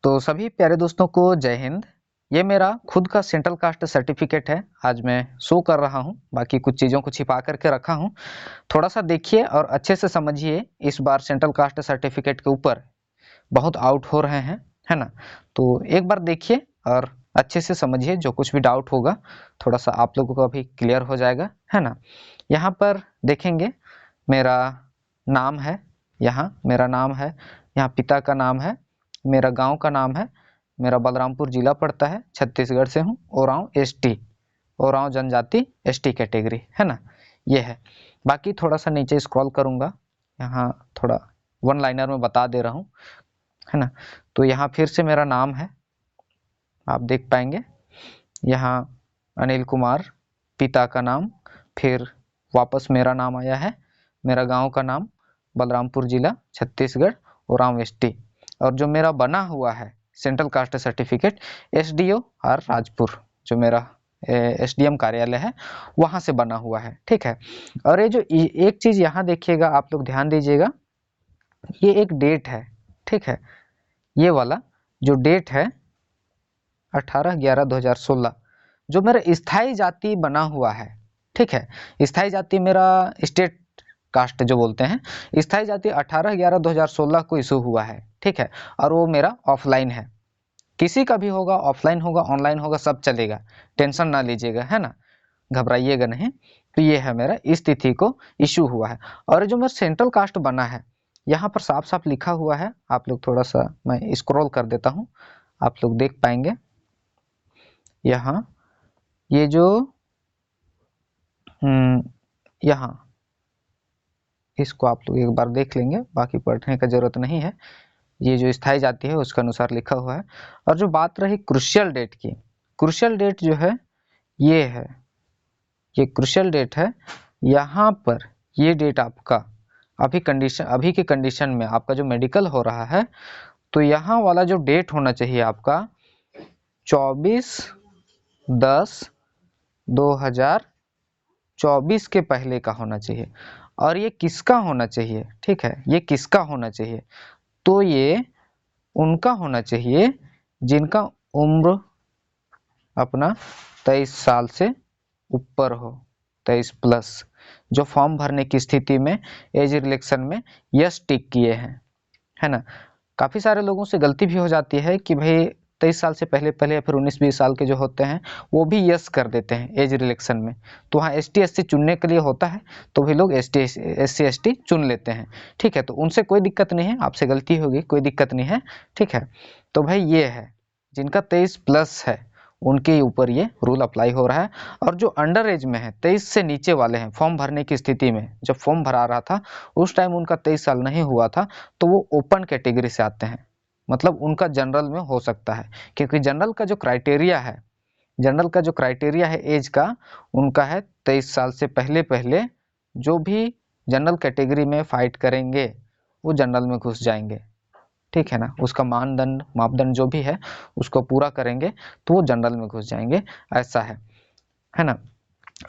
तो सभी प्यारे दोस्तों को जय हिंद। ये मेरा खुद का सेंट्रल कास्ट सर्टिफिकेट है। आज मैं शो कर रहा हूँ, बाकी कुछ चीज़ों को छिपा करके रखा हूँ। थोड़ा सा देखिए और अच्छे से समझिए। इस बार सेंट्रल कास्ट सर्टिफिकेट के ऊपर बहुत आउट हो रहे हैं, है ना। तो एक बार देखिए और अच्छे से समझिए। जो कुछ भी डाउट होगा थोड़ा सा आप लोगों को अभी क्लियर हो जाएगा, है ना। यहाँ पर देखेंगे मेरा नाम है, यहाँ मेरा नाम है, यहाँ पिता का नाम है, मेरा गांव का नाम है, मेरा बलरामपुर जिला पड़ता है, छत्तीसगढ़ से हूँ। ओरांव एसटी, ओरांव जनजाति एसटी कैटेगरी, है ना। ये है। बाकी थोड़ा सा नीचे स्क्रॉल करूँगा, यहाँ थोड़ा वन लाइनर में बता दे रहा हूँ, है ना। तो यहाँ फिर से मेरा नाम है, आप देख पाएंगे यहाँ अनिल कुमार, पिता का नाम, फिर वापस मेरा नाम आया है, मेरा गांव का नाम बलरामपुर जिला छत्तीसगढ़, ओरांव एसटी। और जो मेरा बना हुआ है सेंट्रल कास्ट सर्टिफिकेट एसडीओ आर राजपुर, जो मेरा एसडीएम कार्यालय है वहाँ से बना हुआ है, ठीक है। और ये जो एक चीज़ यहाँ देखिएगा, आप लोग ध्यान दीजिएगा, ये एक डेट है, ठीक है। ये वाला जो डेट है 18/11/2016, जो मेरा स्थायी जाति बना हुआ है, ठीक है। स्थायी जाति मेरा स्टेट कास्ट जो बोलते हैं, स्थायी जाति 18/11/2016 को इशू हुआ है, ठीक है। और वो मेरा ऑफलाइन है। किसी का भी होगा, ऑफलाइन होगा, ऑनलाइन होगा, सब चलेगा, टेंशन ना लीजिएगा, है ना, घबराइएगा नहीं। तो ये है मेरा, इस तिथि को इशू हुआ है। और जो मेरा सेंट्रल कास्ट बना है, यहाँ पर साफ साफ लिखा हुआ है। आप लोग थोड़ा सा, मैं स्क्रॉल कर देता हूँ, आप लोग देख पाएंगे यहाँ ये जो यहाँ इसको आप लोग एक बार देख लेंगे, बाकी पढ़ने का जरूरत नहीं है। ये जो स्थायी जाति है उसके अनुसार लिखा हुआ है। और जो बात रही क्रुशियल डेट की, क्रुशियल डेट जो है ये है, ये क्रुशियल डेट है। यहाँ पर ये डेट आपका अभी के कंडीशन में आपका जो मेडिकल हो रहा है, तो यहाँ वाला जो डेट होना चाहिए आपका 24/10/2024 के पहले का होना चाहिए। और ये किसका होना चाहिए, ठीक है, ये किसका होना चाहिए, तो ये उनका होना चाहिए जिनका उम्र अपना 23 साल से ऊपर हो, 23 प्लस, जो फॉर्म भरने की स्थिति में एज रिलेक्शन में यस टिक किए हैं, है ना। काफ़ी सारे लोगों से गलती भी हो जाती है कि भाई 23 साल से पहले पहले या फिर 19-20 साल के जो होते हैं वो भी यस कर देते हैं एज रिलेक्शन में। तो वहाँ एस टी एस सी चुनने के लिए होता है, तो भी लोग एस सी एस टी चुन लेते हैं, ठीक है। तो उनसे कोई दिक्कत नहीं है, आपसे गलती होगी, कोई दिक्कत नहीं है, ठीक है। तो भाई ये है, जिनका 23 प्लस है उनके ऊपर ये रूल अप्लाई हो रहा है। और जो अंडर एज में है, 23 से नीचे वाले हैं, फॉर्म भरने की स्थिति में जब फॉर्म भरा रहा था उस टाइम उनका 23 साल नहीं हुआ था, तो वो ओपन कैटेगरी से आते हैं, मतलब उनका जनरल में हो सकता है। क्योंकि जनरल का जो क्राइटेरिया है, जनरल का जो क्राइटेरिया है एज का, उनका है 23 साल से पहले पहले जो भी जनरल कैटेगरी में फाइट करेंगे वो जनरल में घुस जाएंगे, ठीक है ना। उसका मापदंड जो भी है उसको पूरा करेंगे तो वो जनरल में घुस जाएंगे, ऐसा है ना।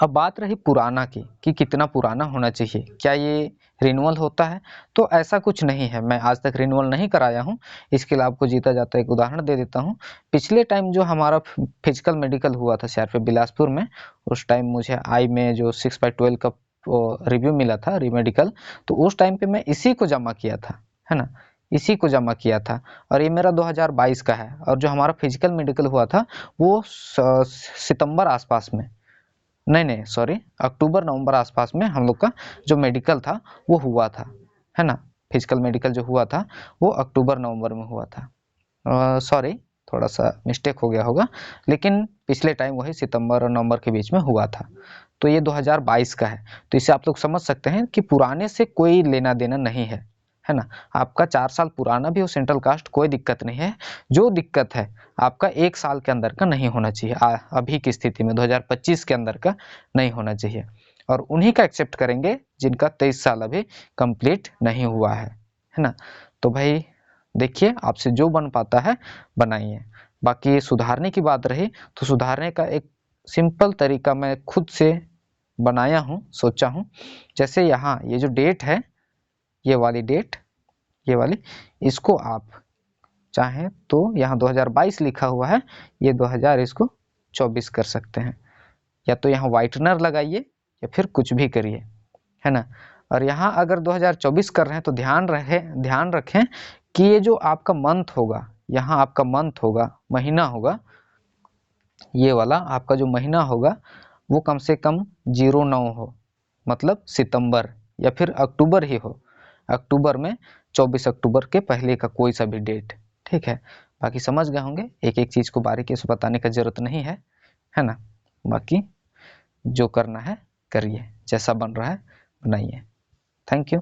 अब बात रही पुराना की कि कितना पुराना होना चाहिए, क्या ये रिन्यूअल होता है, तो ऐसा कुछ नहीं है। मैं आज तक रिन्यूअल नहीं कराया हूँ, इसके लिए आपको जीता जाता एक उदाहरण दे देता हूँ। पिछले टाइम जो हमारा फिजिकल मेडिकल हुआ था सीआरपीएफ बिलासपुर में, उस टाइम मुझे आई में जो 6/12 का रिव्यू मिला था रीमेडिकल, तो उस टाइम पे मैं इसी को जमा किया था, है ना, इसी को जमा किया था। और ये मेरा 2022 का है। और जो हमारा फिजिकल मेडिकल हुआ था वो सितंबर आसपास में, नहीं सॉरी, अक्टूबर नवंबर आसपास में हम लोग का जो मेडिकल था वो हुआ था, है ना। फिजिकल मेडिकल जो हुआ था वो अक्टूबर नवंबर में हुआ था। सॉरी, थोड़ा सा मिस्टेक हो गया होगा, लेकिन पिछले टाइम वही सितंबर और नवंबर के बीच में हुआ था। तो ये 2022 का है। तो इसे आप लोग समझ सकते हैं कि पुराने से कोई लेना देना नहीं है ना। आपका 4 साल पुराना भी हो सेंट्रल कास्ट, कोई दिक्कत नहीं है। जो दिक्कत है आपका 1 साल के अंदर का नहीं होना चाहिए, अभी की स्थिति में 2025 के अंदर का नहीं होना चाहिए। और उन्हीं का एक्सेप्ट करेंगे जिनका 23 साल अभी कंप्लीट नहीं हुआ है ना। तो भाई देखिए, आपसे जो बन पाता है बनाइए। बाकी सुधारने की बात रही तो सुधारने का एक सिंपल तरीका मैं खुद से बनाया हूँ, सोचा हूँ। जैसे यहाँ ये जो डेट है, ये वाली डेट, ये वाली, इसको आप चाहें तो यहाँ 2022 लिखा हुआ है, ये 2000 इसको 24 कर सकते हैं, या तो यहाँ वाइटनर लगाइए या फिर कुछ भी करिए, है ना। और यहाँ अगर 2024 कर रहे हैं तो ध्यान रखें कि ये जो आपका मंथ होगा, यहाँ आपका मंथ होगा, महीना होगा, ये वाला आपका जो महीना होगा वो कम से कम 09 हो, मतलब सितंबर या फिर अक्टूबर ही हो, अक्टूबर में 24 अक्टूबर के पहले का कोई सा भी डेट, ठीक है। बाकी समझ गए होंगे, एक एक चीज़ को बारीकी से बताने का ज़रूरत नहीं है ना। बाकी जो करना है करिए, जैसा बन रहा है बनाइए। Thank you.